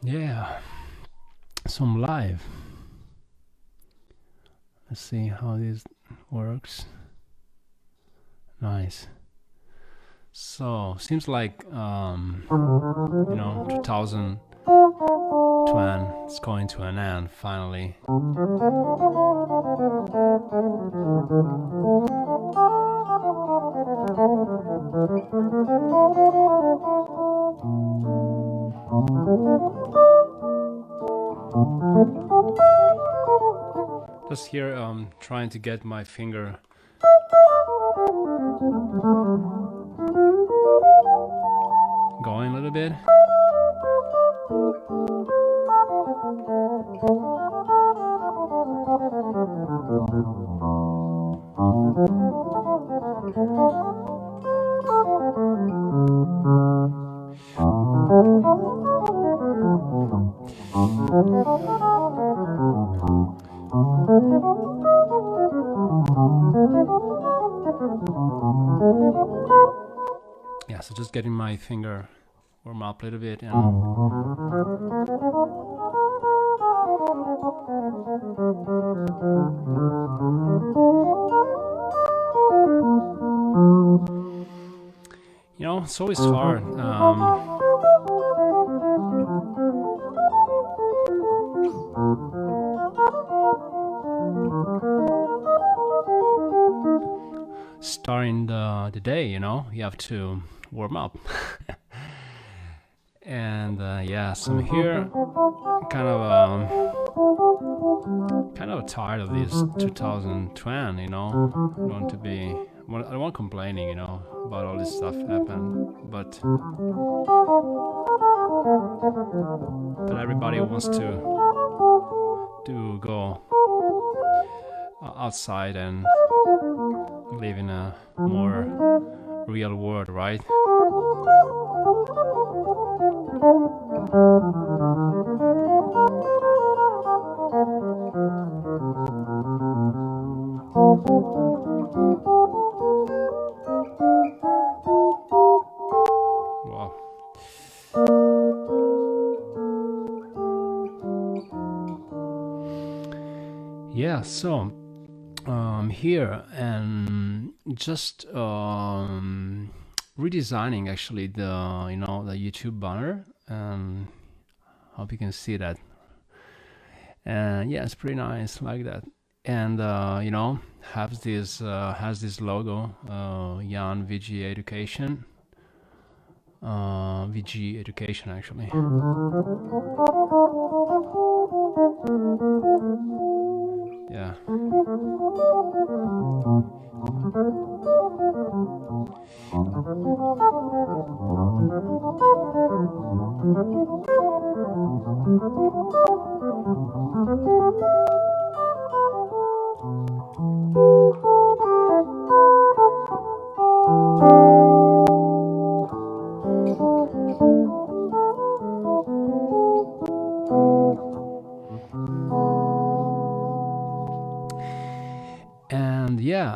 Yeah, some live. Let's see how this works. Nice. So seems like 2020 is going to an end finally. Just here trying to get my finger going a little bit. Yeah, so just getting my finger warm up a little bit and it's always hard. Starting the day, you have to warm up. And so I'm here kind of tired of this 2020, I don't want complaining, about all this stuff happened, but everybody wants to go outside and live in a more real world, right? Wow. Yeah, so here and just redesigning actually the the YouTube banner, and hope you can see that. And yeah, it's pretty nice like that. And has this logo, Jan VG Education, VG Education actually. Yeah.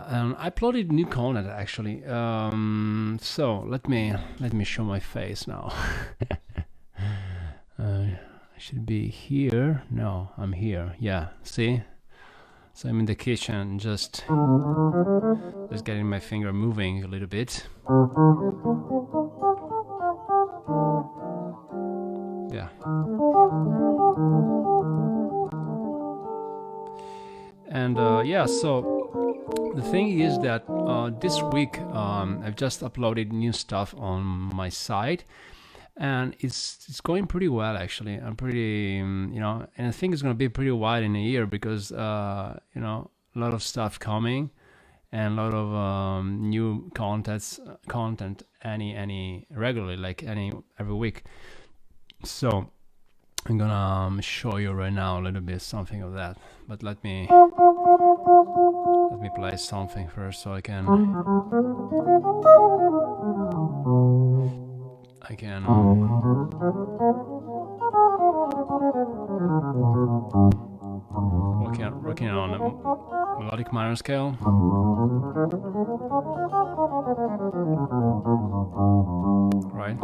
And I uploaded new content actually. So let me show my face now. I should be here. No, I'm here. Yeah, see? So I'm in the kitchen, just getting my finger moving a little bit. Yeah. And so the thing is that this week I've just uploaded new stuff on my site, and it's going pretty well actually. I'm pretty and I think it's going to be pretty wide in a year because a lot of stuff coming, and a lot of new content any regularly, like every week. So I'm gonna show you right now a little bit something of that, but let me play something first so I can working on a melodic minor scale. Right.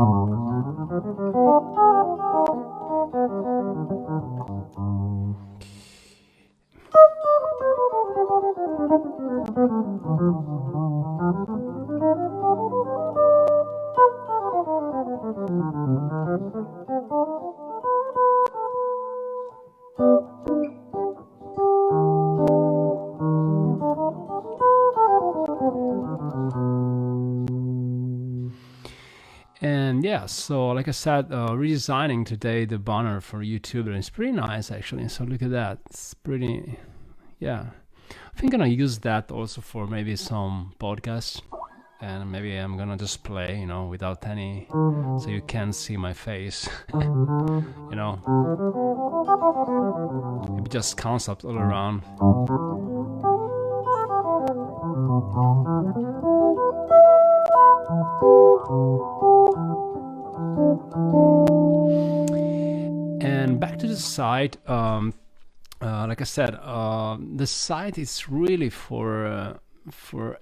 And yeah, so like I said, redesigning today the banner for YouTube, and it's pretty nice actually. So look at that, it's pretty, yeah. I think I'm gonna use that also for maybe some podcasts, and maybe I'm gonna just play, without any, so you can see my face, maybe just concepts all around. And back to the site, like I said, the site is really for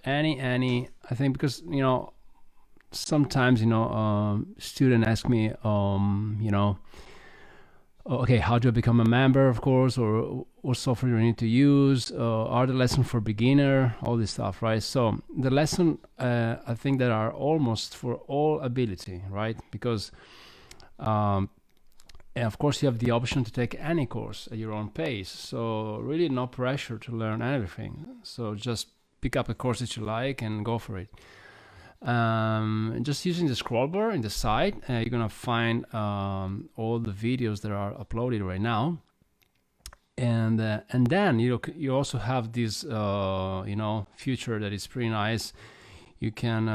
any, I think, because sometimes students ask me okay, how do I become a member, of course, or what software do I need to use, are the lessons for beginner, all this stuff, right? So the lesson, I think, that are almost for all ability, right? Because and of course you have the option to take any course at your own pace, so really no pressure to learn everything. So just pick up a course that you like and go for it. Just using the scroll bar in the site, you're gonna find all the videos that are uploaded right now, and then you also have this feature that is pretty nice. You can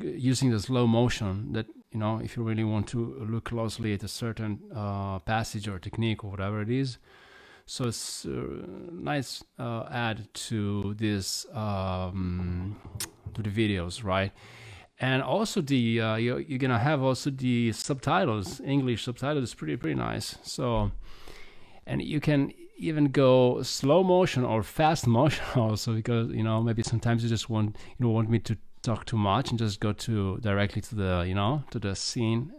using the slow motion, that if you really want to look closely at a certain passage or technique or whatever it is. So it's nice add to this to the videos, right? And also the you're gonna have also the subtitles. English subtitles is pretty nice. So, and you can even go slow motion or fast motion also, because maybe sometimes you just want me to talk too much and just go directly to the to the scene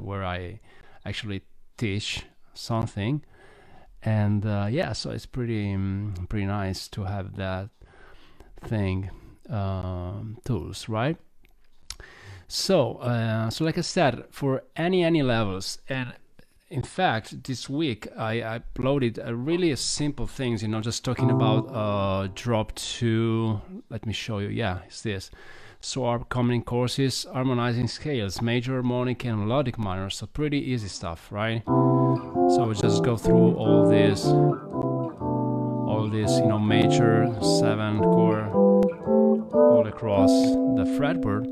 where I actually teach something. And yeah, so it's pretty nice to have that thing, tools, right? So like I said, for any levels, and in fact this week I uploaded really simple things, just talking about drop 2. Let me show you. Yeah, it's this. So our upcoming courses, harmonizing scales, major, harmonic, and melodic minor. So pretty easy stuff, right? So we just go through all this, major 7 chord all across the fretboard.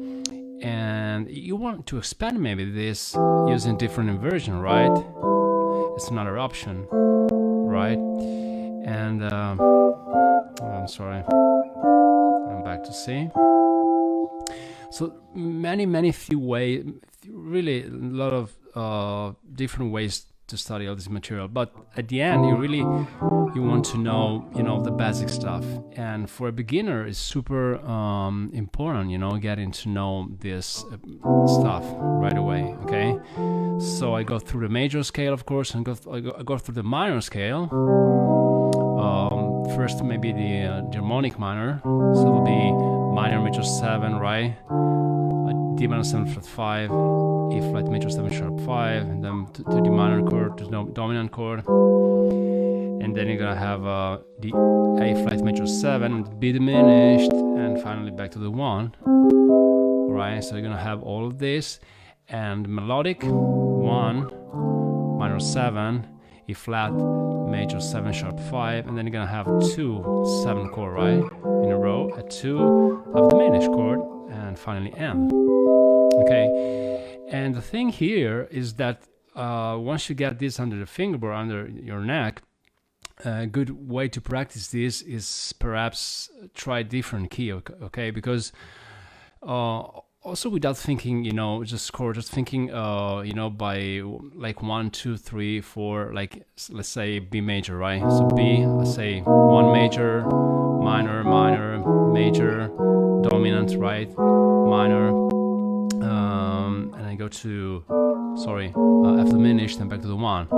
And you want to expand maybe this using different inversion, right? It's another option, right? And I'm sorry, I'm back to C. So many few ways, really a lot of different ways to study all this material. But at the end, you want to know, the basic stuff. And for a beginner, it's super important, getting to know this stuff right away. Okay, so I go through the major scale, of course, and I go through the minor scale. First, maybe the harmonic minor. So it'll be minor major 7, right? D minor 7 flat 5, E flat major 7 sharp 5, and then to the minor chord, to the dominant chord, and then you're gonna have the A flat major 7, B diminished, and finally back to the 1. Right, so you're gonna have all of this, and melodic 1, minor 7, E flat, major 7 sharp 5, and then you're gonna have 2 7 chord, right, in a row, a 2 of diminished chord, and finally M. Okay, and the thing here is that once you get this under the fingerboard, under your neck, a good way to practice this is perhaps try a different key, okay? Because also without thinking, you know, just thinking, you know, by like 1, 2, 3, 4, like let's say B major, right? So B, let's say 1 major, minor, minor, major, dominant, right? Minor, and I go to, sorry, F diminished and back to the 1.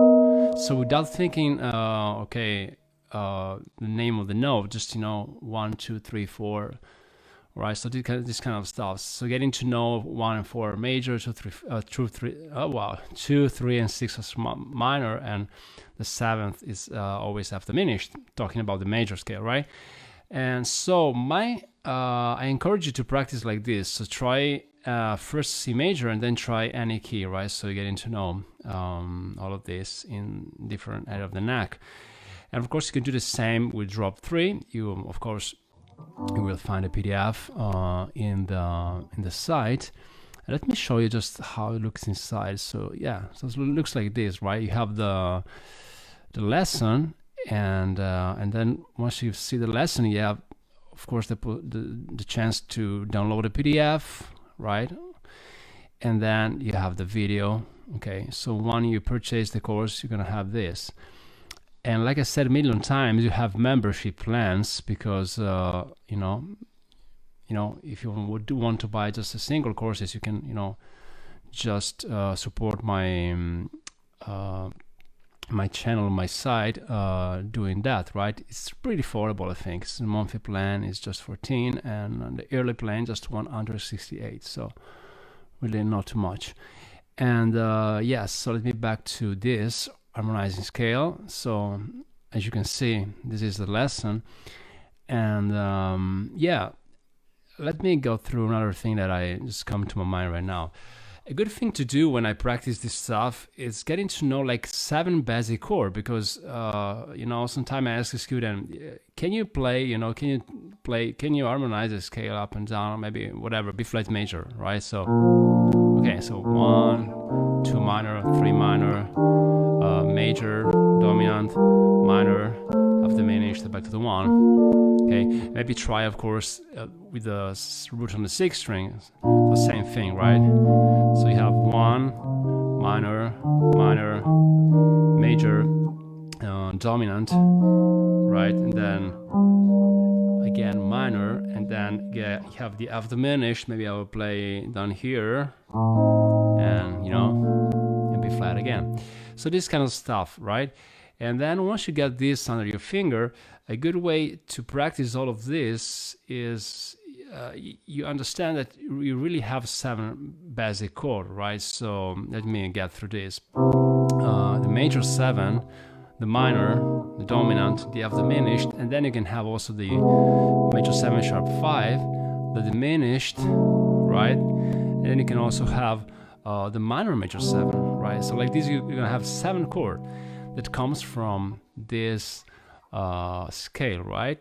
So without thinking, okay, the name of the note, just, you know, 1, 2, 3, 4, right? So this kind of stuff. So getting to know 1 and 4 major, 2, 3, and 6 as minor, and the 7th is always F diminished. Talking about the major scale, right? And so I encourage you to practice like this. So try first C major and then try any key, right? So you're getting to know all of this in different area of the neck. And of course you can do the same with drop 3. You of course you will find a PDF in the site. And let me show you just how it looks inside. So yeah, so it looks like this, right? You have the lesson, and then once you see the lesson, you have of course the chance to download a PDF, right? And then you have the video. Okay, so when you purchase the course, you're gonna have this. And like I said a million times, you have membership plans, because you know, if you would want to buy just a single courses, you can, you know, just support my my channel, my site, doing that, right? It's pretty affordable, I think. The monthly plan is just 14, and the yearly plan just 168. So really not too much. And yes, so let me back to this harmonizing scale. So as you can see, this is the lesson. And yeah, let me go through another thing that I just come to my mind right now. A good thing to do when I practice this stuff is getting to know like 7 basic chords, because you know, sometimes I ask a student, can you play, you know, can you harmonize a scale up and down, maybe whatever, B flat major, right? So okay, so 1, 2 minor, 3 minor, major, dominant, minor, F diminished, back to the 1. Okay, maybe try, of course, with the root on the 6th string, the same thing, right? So you have 1, minor, minor, major, dominant, right? And then again minor, and then you have the F diminished. Maybe I will play down here, and you know, and B flat again. So this kind of stuff, right? And then once you get this under your finger, a good way to practice all of this is you understand that you really have 7 basic chords, right? So let me get through this. The major 7, the minor, the dominant, the F diminished, and then you can have also the major 7 sharp 5, the diminished, right? And then you can also have the minor major 7, right? So like this, you're gonna have 7 chords that comes from this scale, right?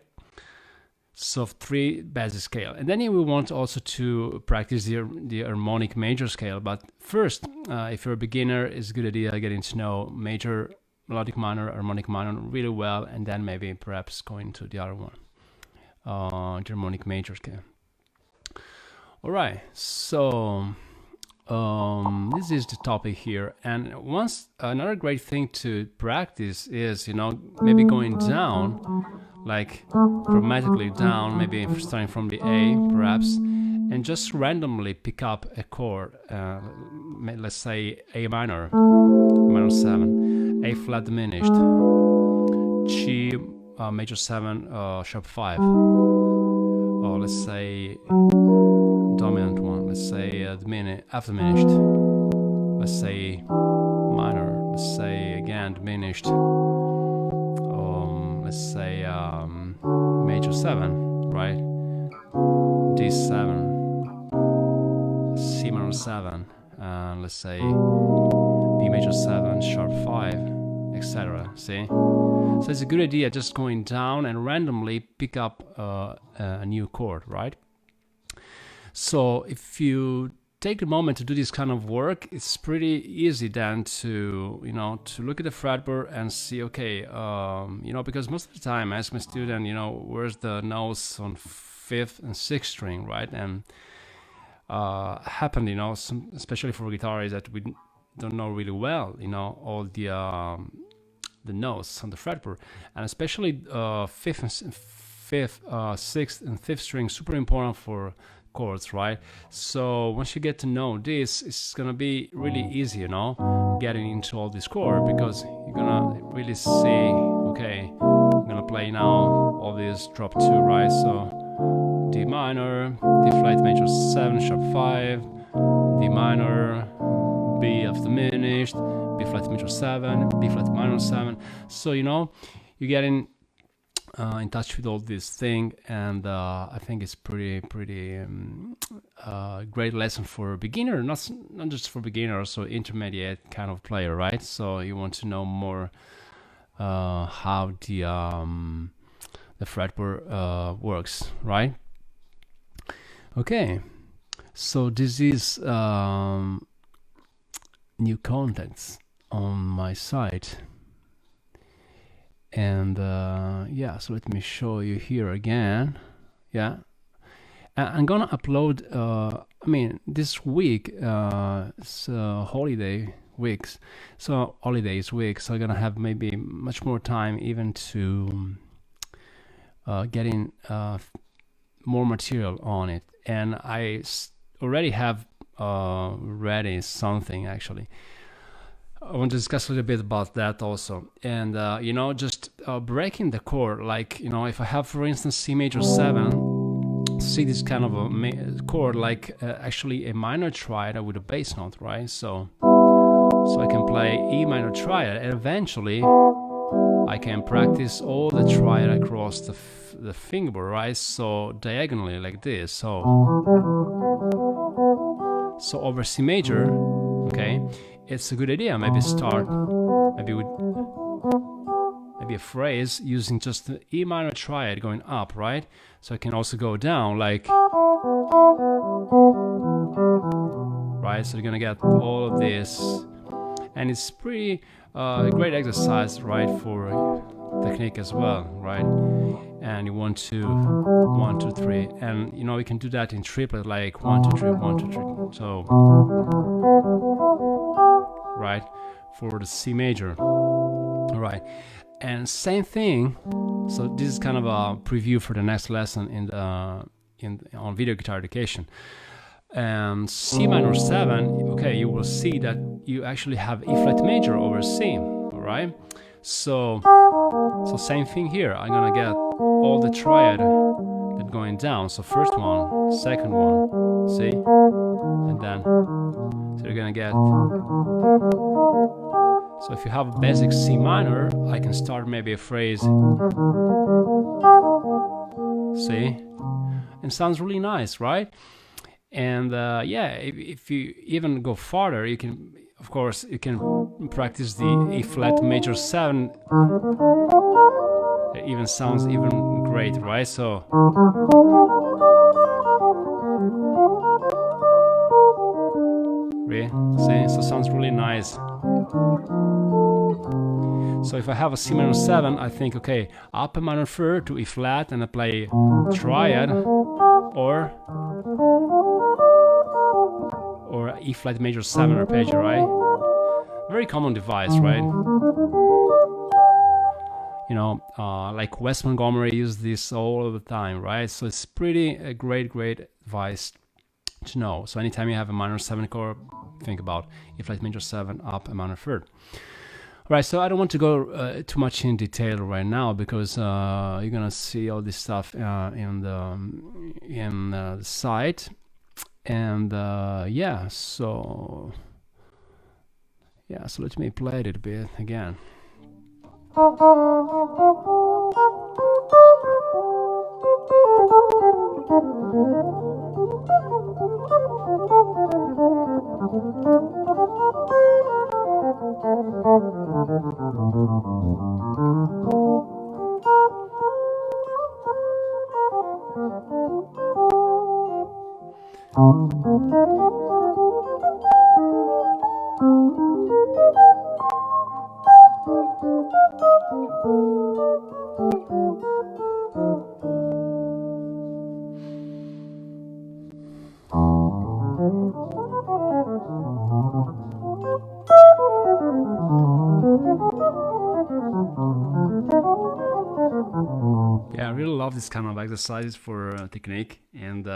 So 3 basic scale. And then we want also to practice the harmonic major scale. But first, if you're a beginner, it's a good idea getting to know major, melodic minor, harmonic minor really well, and then maybe perhaps going to the other one, the harmonic major scale. All right, so this is the topic here. And another great thing to practice is, you know, maybe going down, like chromatically down, maybe starting from the A perhaps, and just randomly pick up a chord, let's say A minor, minor 7, A flat diminished, G major 7 sharp 5, or let's say dominant one, let's say F diminished, let's say minor, let's say again diminished, let's say major 7, right? D7, C minor 7, and let's say B major 7 sharp 5, etc. See, so it's a good idea just going down and randomly pick up a new chord, right? So if you take a moment to do this kind of work, it's pretty easy then to, you know, to look at the fretboard and see, okay, you know, because most of the time I ask my student, you know, where's the notes on 5th and 6th string, right? And happened, you know, especially for guitar, is that we don't know really well, you know, all the notes on the fretboard, and especially 5th, 6th, and 5th string, super important for chords, right? So once you get to know this, it's gonna be really easy, you know, getting into all this chord, because you're gonna really see, okay, I'm gonna play now all this drop 2, right? So D minor, D flat major 7, sharp 5, D minor, B of diminished, B flat major 7, B flat minor 7. So, you know, you're getting in touch with all this thing, and I think it's pretty great lesson for a beginner, not just for beginner, also intermediate kind of player, right? So you want to know more how the fretboard works, right? Okay, so this is new contacts on my site. And yeah, so let me show you here again. Yeah, I'm gonna upload I mean, this week it's holiday weeks, so holidays week, so I'm gonna have maybe much more time even to getting more material on it. And I already have ready something, actually. I want to discuss a little bit about that also. And, you know, just breaking the chord, like, you know, if I have, for instance, C major 7, see this kind of a chord, like actually a minor triad with a bass note, right? So I can play E minor triad, and eventually I can practice all the triad across the fingerboard, right? So diagonally like this. So over C major, okay, it's a good idea. Maybe start with maybe a phrase using just the E minor triad going up, right? So I can also go down like, right? So you're gonna get all of this, and it's pretty great exercise, right, for technique as well, right? And you want to 1, 2, 3, and you know, you can do that in triplet, like 1, 2, 3, 1, 2, 3. So right, for the C major. All right, and same thing. So this is kind of a preview for the next lesson on video guitar education. And C minor 7, okay, you will see that you actually have E flat major over C. All right, so same thing here. I'm gonna get all the triad that going down. So first one, second one, see, and then so you're gonna get. So if you have a basic C minor, I can start maybe a phrase, see, and sounds really nice, right? And yeah, if you even go farther, you can, of course, you can practice the E flat major 7. It even sounds even great, right? So see, so sounds really nice. So if I have a C minor 7, I think, okay, up a minor 3rd to E flat, and I play triad, or E flat major 7 arpeggio, right? Very common device, right? You know, like Wes Montgomery used this all the time, right? So it's pretty a great advice to know. So anytime you have a minor 7 chord, think about E flat major 7 up a minor 3rd. All right, so I don't want to go too much in detail right now, because you're gonna see all this stuff in the site, and yeah, so let me play it a bit again. Yeah, I really love this kind of exercises for technique, and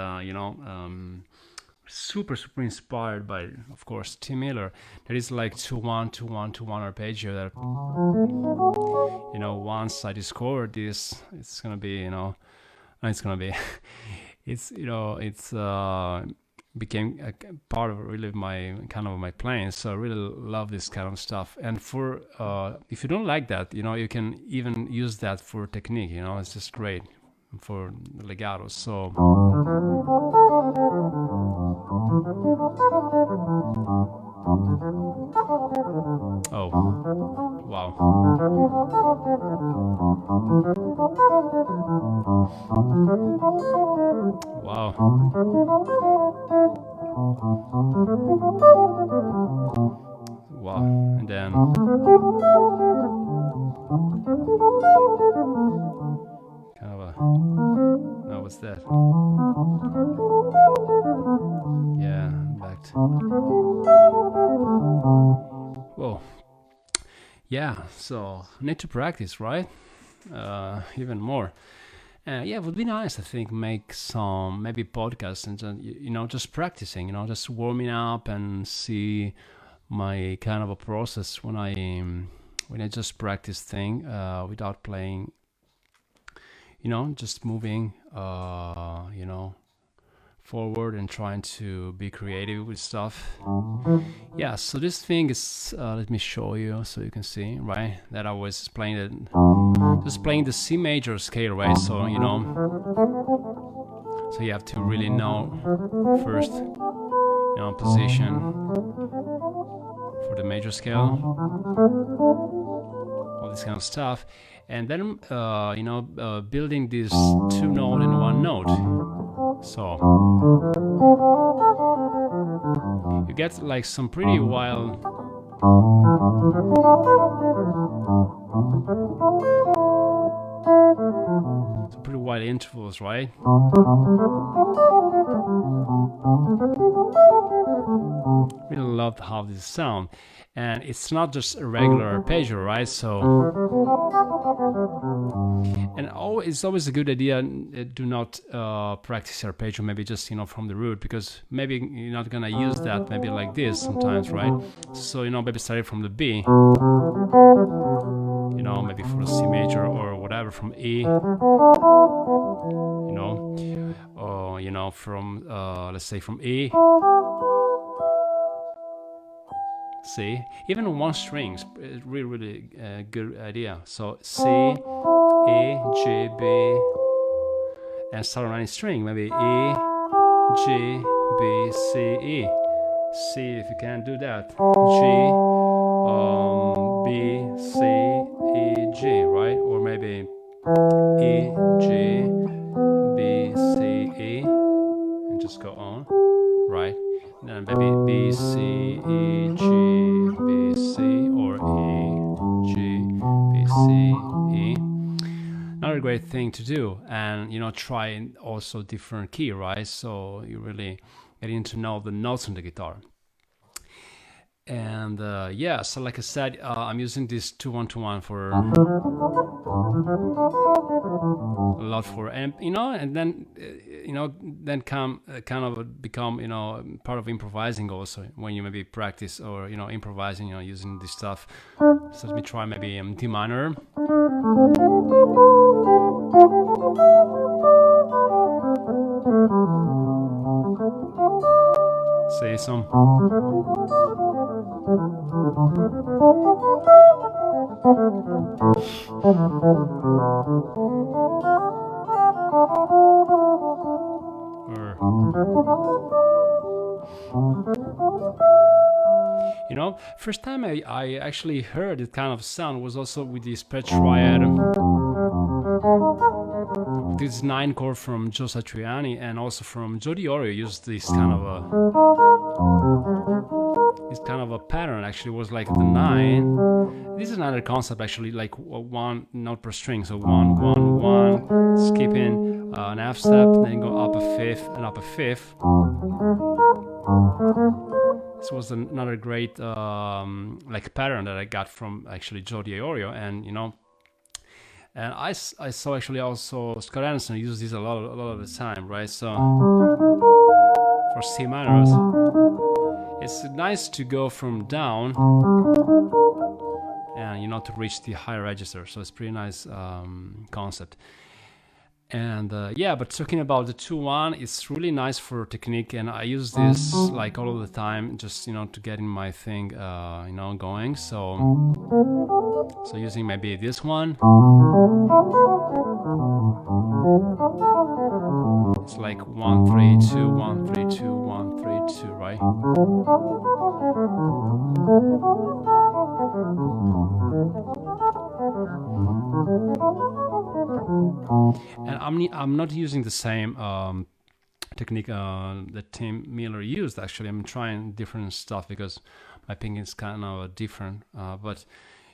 super inspired by, of course, Tim Miller. There is like 2-1 arpeggio that once I discovered this, it's gonna be it's gonna be it's became a part of really my playing. So I really love this kind of stuff. And for if you don't like that, you can even use that for technique. It's just great for legato. So oh wow. Wow. Wow. And then kind of a, now what's that? Yeah, back to, whoa. Yeah, so need to practice, right? Even more. Yeah, it would be nice, I think, make some maybe podcasts and just practicing, just warming up and see my kind of a process when I just practice thing without playing, just moving, forward and trying to be creative with stuff. Yeah, so this thing is, let me show you so you can see, right, that I was playing just playing the C major scale, right? So, so you have to really know first, position for the major scale, all this kind of stuff. And then, building these 2 note and 1 note. So you get like some pretty wild intervals, right? Really love how this sound, and it's not just a regular arpeggio, right? So, and it's always a good idea. Do not practice arpeggio, maybe just from the root, because maybe you're not gonna use that. Maybe like this sometimes, right? So maybe start from the B. Maybe for a C major or whatever, from E. Or from let's say from E. C, even 1 string is really good idea. So C, E, G, B, and start on any string, maybe E, G, B, C, E. C if you can do that. G, B, C, E, G, right? Or maybe E, G, B, C, E, and just go on, right? And then maybe B, C, E, G, B, C, or E, G, B, C, E. Another great thing to do, and try also different key, right? So you really getting to know the notes on the guitar. And yeah, so like I said, I'm using this 2-1 for a lot for amp, and then then kind of become part of improvising also, when you maybe practice or improvising using this stuff. So let me try maybe D minor. Say some. First time I actually heard that kind of sound was also with this triad. this 9 chord from Joe Satriani and also from Joe Diorio used this kind of a pattern. Actually, was like the 9. This is another concept actually, like one note per string. So 1 1 1, skipping an F step, then go up a fifth and up a fifth. This was another great like pattern that I got from actually Joe Diorio, and and I saw actually also Scott Anderson use this a lot of the time, right? So for C minors, it's nice to go from down and to reach the higher register. So it's pretty nice concept. And yeah, but talking about the 2-1, it's really nice for technique, and I use this like all of the time, just to getting my thing going. So using maybe this one, it's like 1 3 2 1 3 2 1 3 2, right? And I'm not using the same technique that Tim Miller used. Actually, I'm trying different stuff because my picking is kind of different. But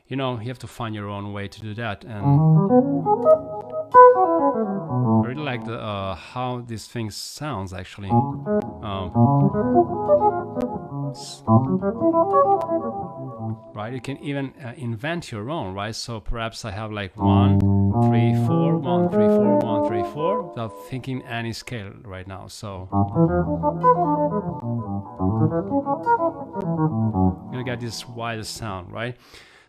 you have to find your own way to do that. And I really like the how this thing sounds actually. Right, you can even invent your own, right? So perhaps I have like 1 3 4 1 3 4 1 3 4 without thinking any scale right now. So you're gonna get this wider sound, right?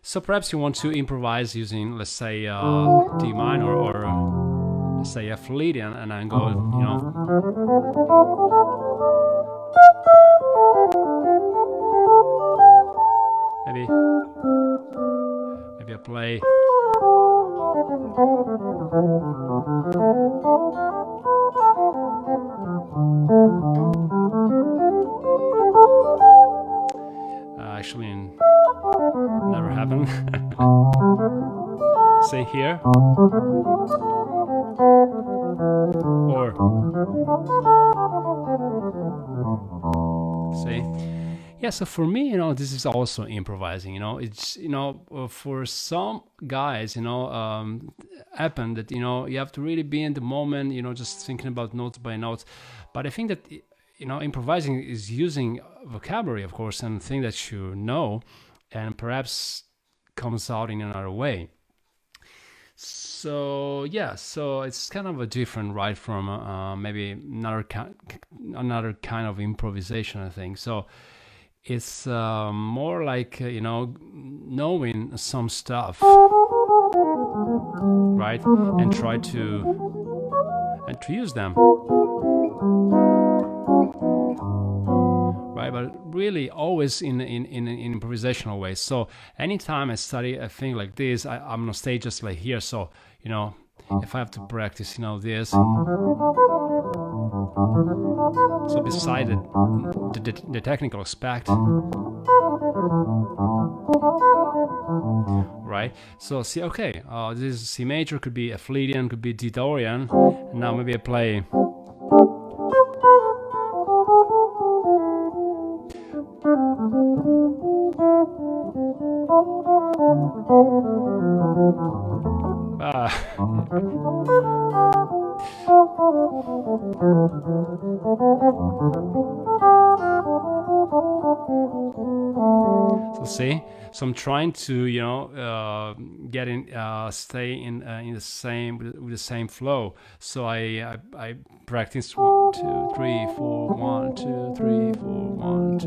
So perhaps you want to improvise using, let's say, D minor, or let's say F Lydian, and then go, maybe I play. Actually, never happened. Say here. Or see. Yeah, so for me, this is also improvising. It's for some guys, happen that you have to really be in the moment, just thinking about notes by notes. But I think that improvising is using vocabulary, of course, and thing that and perhaps comes out in another way. So yeah, so it's kind of a different, right, from maybe another kind of improvisation, I think. So it's more like knowing some stuff, right, and try to use them, right, but really always in improvisational way. So anytime I study a thing like this, I'm on stage just like here. So if I have to practice this, so beside the technical aspect, right? So see, okay, this is C major, could be F Lydian, could be D Dorian, and now maybe I play. So see, so I'm trying to get in, stay in the same with the same flow. So I practice 1 2 3 4 1 2 3 4 1 2.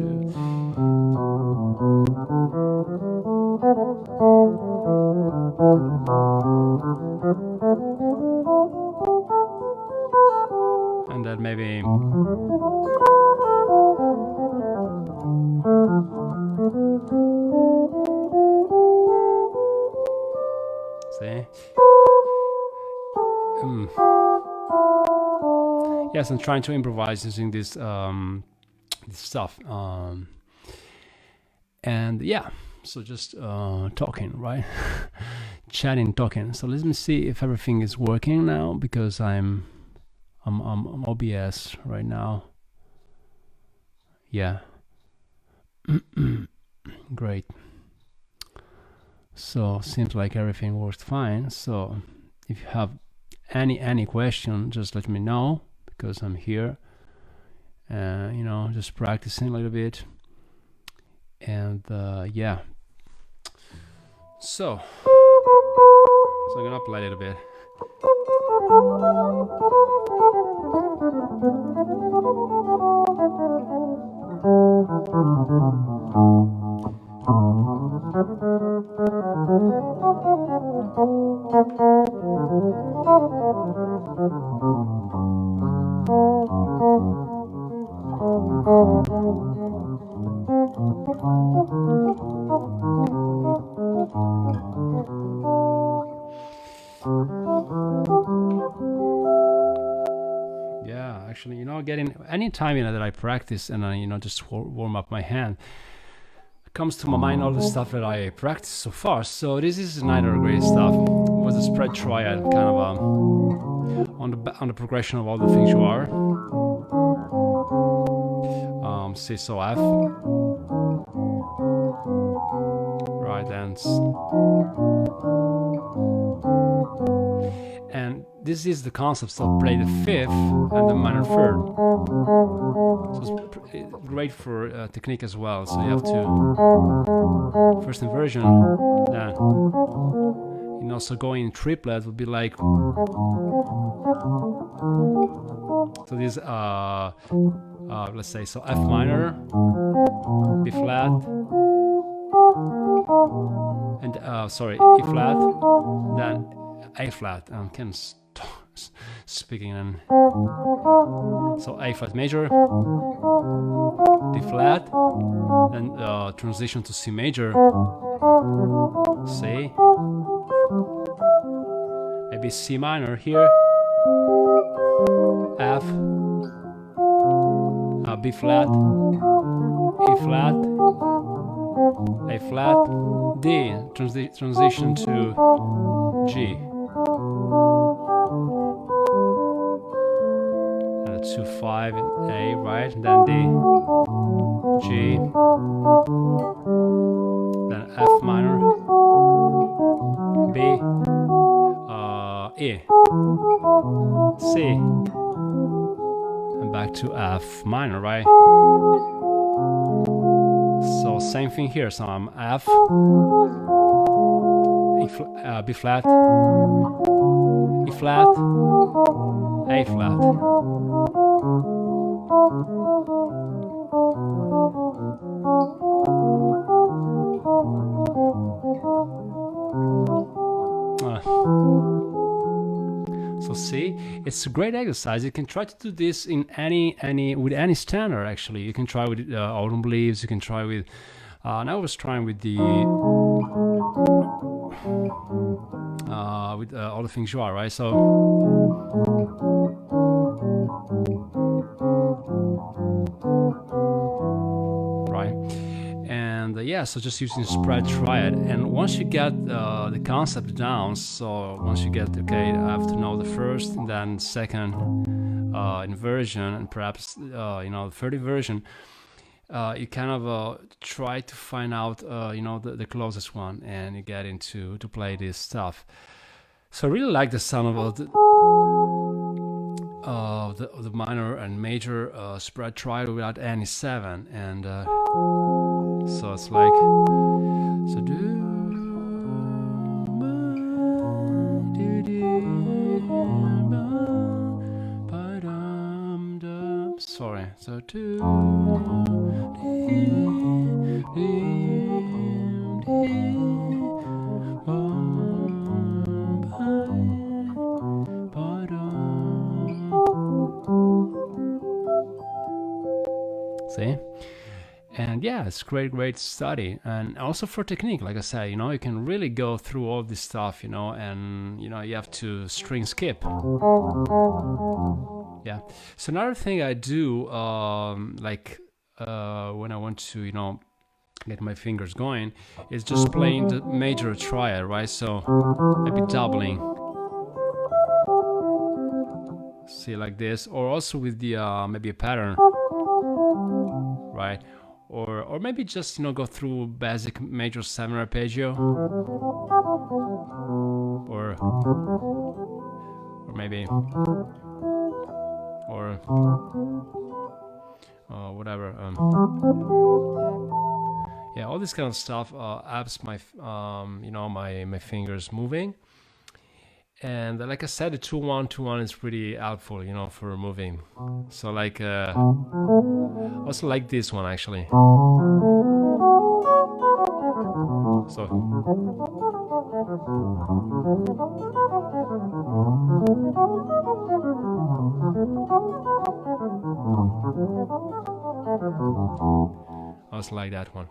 And then maybe see. Yes, I'm trying to improvise using this this stuff, and yeah, so just talking, right? chatting, talking. So let me see if everything is working now, because I'm OBS right now. Yeah. Great. So seems like everything works fine. So if you have any question, just let me know, because I'm here, you know, just practicing a little bit. And yeah, so I'm gonna play a little bit. Yeah, actually, you know, getting any time, you know, that I practice and I, you know, just warm up my hand, comes to my mind all the stuff that I practiced so far. So this is neither great stuff. It was a spread triad, kind of on the progression of all the things you are. C, so F, right, and this is the concept. So play the fifth and the minor third. So it's great for technique as well. So you have to first inversion, then you know, so going in triplet would be like, so this let's say, so F minor, B flat, and sorry, E flat, then A flat. I can stop speaking, and so A flat major, D flat, then transition to C major, C, maybe C minor here, F, B flat, E flat, A flat, D, transition to G, and 2 5 in A, right, and then D, G, then F minor, B, E, C, and back to F minor, right? So same thing here. So I'm F, B flat, E flat, A flat. So see, it's a great exercise. You can try to do this in with any standard. Actually, you can try with autumn leaves. You can try with. And I was trying with the all the things you are, right? So right, and yeah, so just using spread triad. And once you get the concept down, so once you get, okay, I have to know the first and then second inversion, and perhaps you know, the third inversion. You kind of try to find out, you know, the closest one, and you get into to play this stuff. So I really like the sound of the minor and major spread triad without any seven, and so it's like, so sorry, so see? And yeah, it's great study, and also for technique, like I said, you know, you can really go through all this stuff, you know, and you know, you have to string skip. Yeah. So another thing I do, like when I want to, you know, get my fingers going, is just playing the major triad, right? So maybe doubling, see, like this, or also with the maybe a pattern, right? Or maybe just, you know, go through basic major 7 arpeggio, or maybe, or whatever. Yeah, all this kind of stuff helps my you know, my fingers moving. And like I said, the 2-1 2-1 is pretty helpful, you know, for moving. So like also like this one actually. So I also like that one.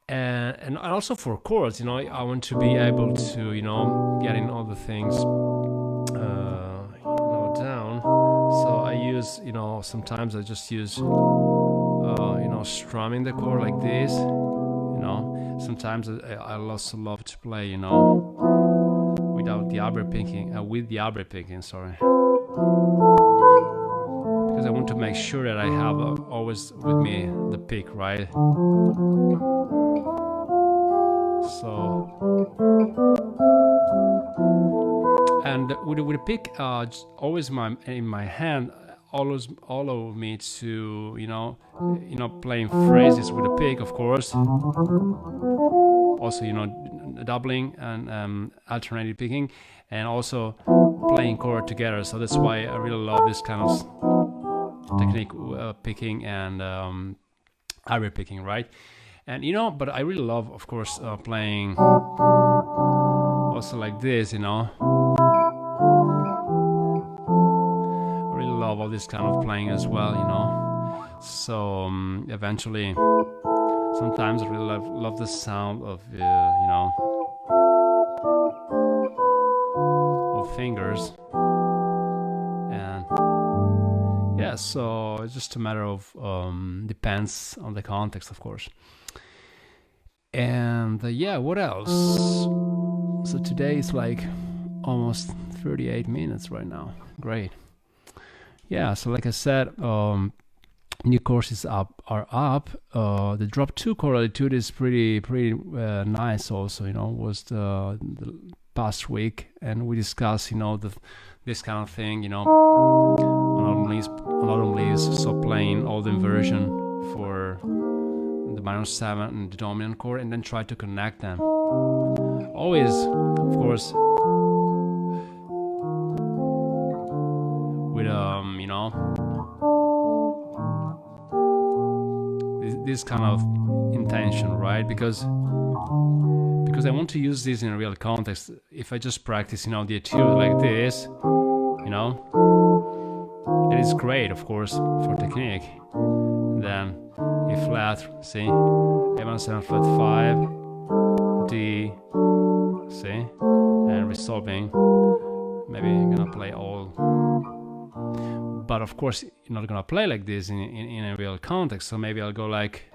And also for chords, you know, I want to be able to, you know, get in all the things, you know, down. So I use, you know, sometimes I just use, you know, strumming the chord like this, you know. Sometimes I also love to play, you know, without the arbor picking, with the arbor picking, sorry. Because I want to make sure that I have always with me the pick, right? So, and with the pick, always in my hand, always allow me to, you know, playing phrases with the pick, of course. Also, you know, doubling and alternating picking, and also playing chord together. So that's why I really love this kind of technique, picking and arbor picking, right? And you know, but I really love, of course, playing also like this, you know. I really love all this kind of playing as well, you know. So eventually, sometimes I really love the sound of, you know, of fingers. And yeah, so it's just a matter of depends on the context, of course. And yeah, what else? So today is like almost 38 minutes right now. Great. Yeah, so like I said, new courses are up. The drop 2 chord is pretty nice also, you know, was the past week, and we discussed, you know, this kind of thing, you know, on autumn leaves, so playing all the inversion for the minor 7 and the dominant chord, and then try to connect them. Always, of course, with you know, this kind of intention, right? Because I want to use this in a real context. If I just practice, you know, the etude like this, you know, it is great, of course, for technique. Then A flat, see, A7 flat 5, D, see, and resolving. Maybe I'm gonna play all, but of course you're not gonna play like this in a real context. So maybe I'll go like.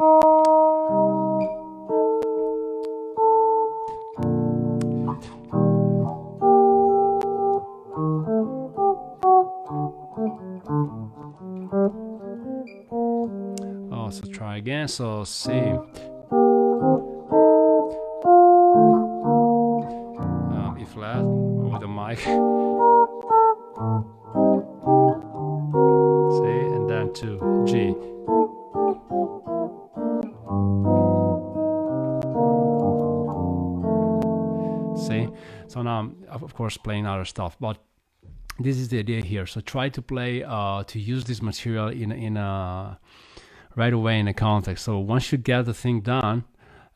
Oh, so try again. So C. E flat with the mic. C, and then to G. See, so now I'm of course playing other stuff, but this is the idea here. So try to play to use this material in a right away in a context. So once you get the thing done,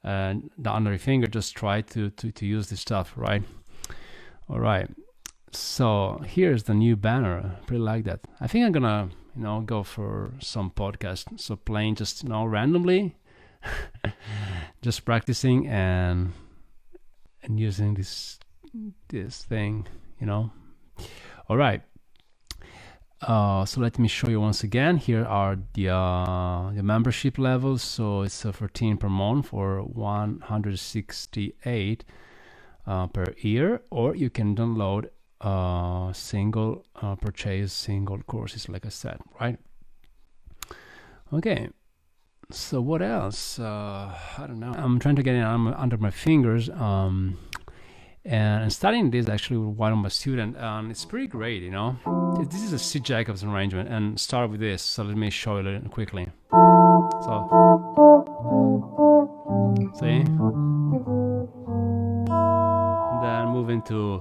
the under your finger, just try to use this stuff, right? All right. So here's the new banner. I pretty like that. I think I'm gonna, go for some podcast. So playing just, randomly, just practicing and using this thing, All right. So let me show you once again. Here are the membership levels. So it's 14 per month for 168 per year, or you can download single purchase single courses, like I said, right? Okay. So what else? I don't know. I'm trying to get it under my fingers. And studying this actually with one of my students, and it's pretty great, you know. This is a C. Jacobs arrangement, and start with this. So let me show you quickly. So, see? And then move into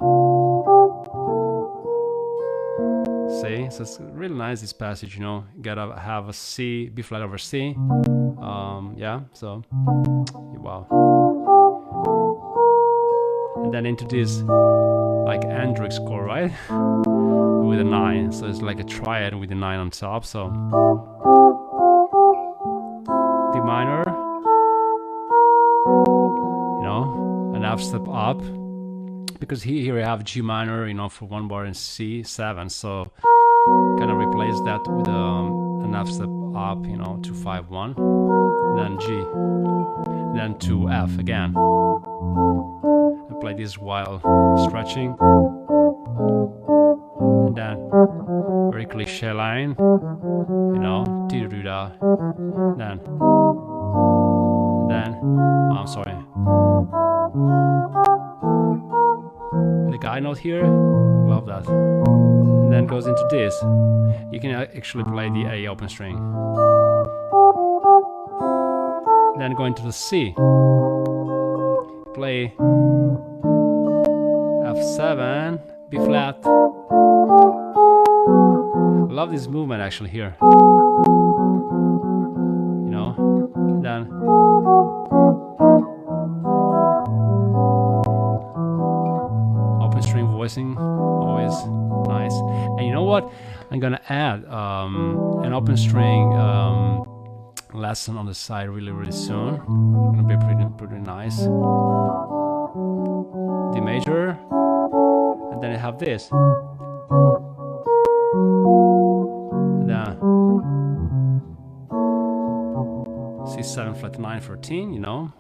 C. So it's really nice, this passage, you know. You gotta have a C, B flat over C. Yeah, so, wow. And then into this like Hendrix chord, right? With a 9, so it's like a triad with a 9 on top. So D minor, you know, an F step up, because here I have G minor, you know, for one bar, and C7, so kind of replace that with an F step up, you know, to 5-1, then G, then to F again. Play this while stretching, and then very cliche line, you know, da, then I'm sorry, the guy note here, love that, and then goes into this. You can actually play the A open string, then go into the C, play F7, B flat. I love this movement actually here. You know, then open string voicing, always nice. And you know what? I'm gonna add an open string lesson on the side really soon. It's gonna be pretty nice. D major, and then I have this, and then C7 flat 9 14, you know,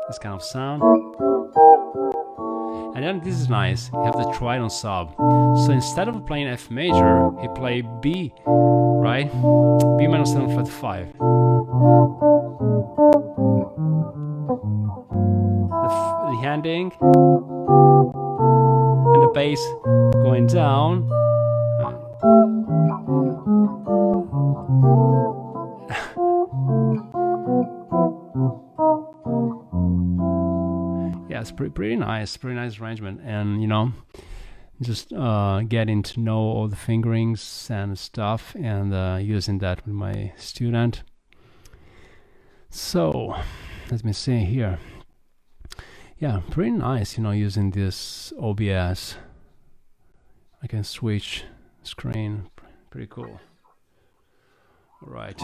this kind of sound. And then this is nice, you have the triad on sub. So instead of playing F major, he played B, right? B minor 7 flat 5. The handing and the bass going down. Yeah, it's pretty nice arrangement, and you know, just getting to know all the fingerings and stuff, and using that with my student. So let me see here. Yeah, pretty nice, you know, using this OBS. I can switch screen, pretty cool. All right.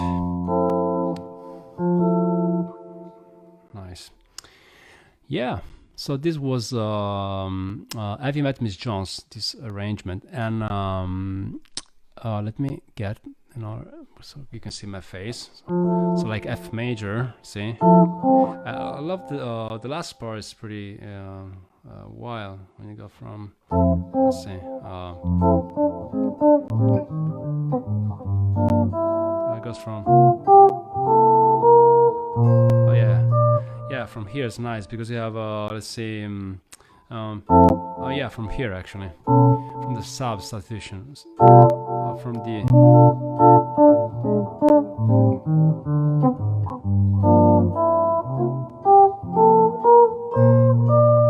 Nice. Yeah, so this was Have You Met Miss Jones, this arrangement, and let me get, you know, so you can see my face. So like F major, see? I love the last part is pretty wild when you go from, let's see, it goes from, oh yeah, from here it's nice because you have let's see, oh yeah, from here actually, from the substitutions, from the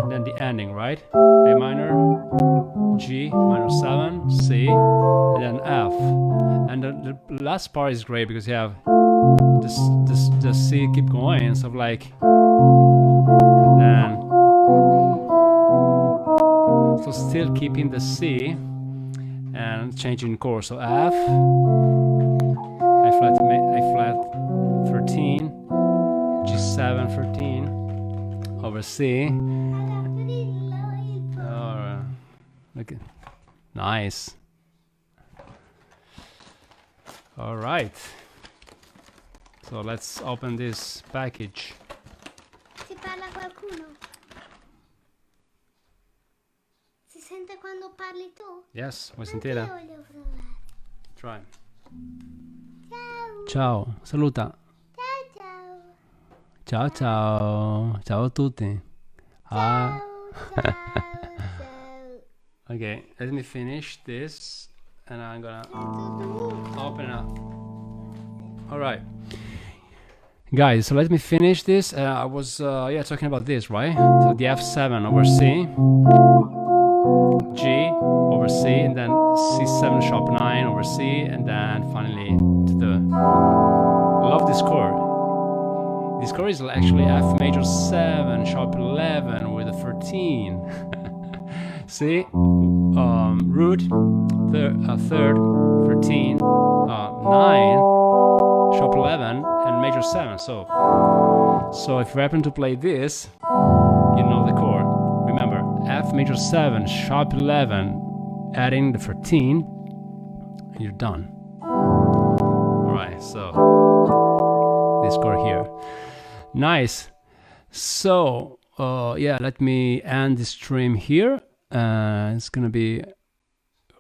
and then the ending, right? A minor, G minor 7, C, and then F. And the last part is great because you have the C keep going, so like, and so still keeping the C and changing chord. So F, A flat 13, G7 13 over C. Okay. Nice. All right. So let's open this package. Si parla qualcuno? Si sente quando parli tu? Yes, vuoi Anche sentire? io voglio provare. Try. Ciao. Ciao, saluta. Ciao ciao. Ciao ciao. Ciao a tutti. Ah. Ciao ciao. Okay, let me finish this and I'm gonna Ciao. open it up. All right. Guys, so let me finish this. I was talking about this, right? So the F7 over C, G over C, and then C7 sharp 9 over C, and then finally to the... I love this chord. This chord is actually F major 7 sharp 11 with a 13. See? Root, third, 13, 9, sharp 11, and major 7. So if you happen to play this, you know the chord. Remember, F major 7, sharp 11, adding the 13, and you're done. Alright, so this chord here. Nice. So, let me end this stream here. It's gonna be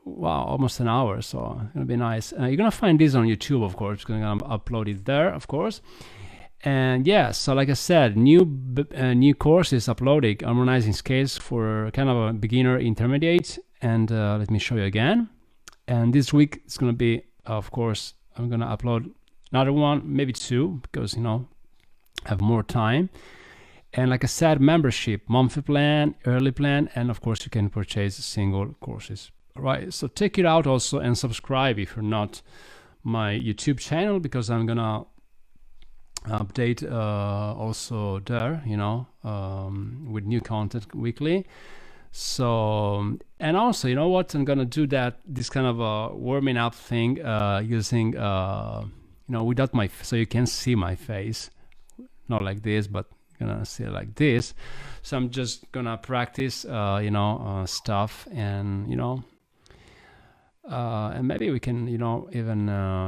almost an hour, so it's gonna be nice. You're gonna find this on YouTube, of course. I'm gonna upload it there, of course. And yeah, so like I said, new course is uploading, harmonizing scales for kind of a beginner intermediate. And let me show you again. And this week it's gonna be, of course, I'm gonna upload another one, maybe two, because I have more time. And like I said, membership, monthly plan, early plan, and of course you can purchase single courses. All right, so check it out also and subscribe if you're not my YouTube channel, because I'm gonna update also there, with new content weekly. So, and also, you know what, I'm gonna do this kind of a warming up thing using, without so you can see my face, not like this, but gonna see it like this. So I'm just gonna practice stuff, and and maybe we can even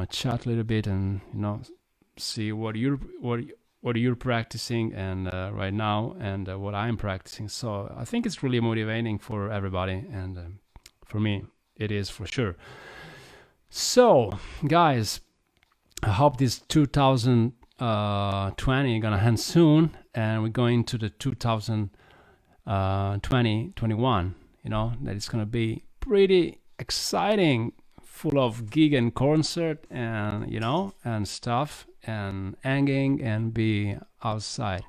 chat a little bit and see what you're practicing and right now, and what I'm practicing. So I think it's really motivating for everybody, and for me it is for sure. So guys, I hope this 2020 gonna end soon, and we're going to the 2021. That it's gonna be pretty exciting, full of gig and concert, and and stuff, and hanging and be outside.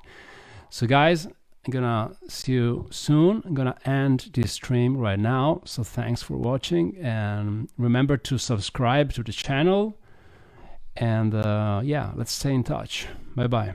So guys, I'm gonna see you soon. I'm gonna end this stream right now. So thanks for watching, and remember to subscribe to the channel. And let's stay in touch. Bye bye.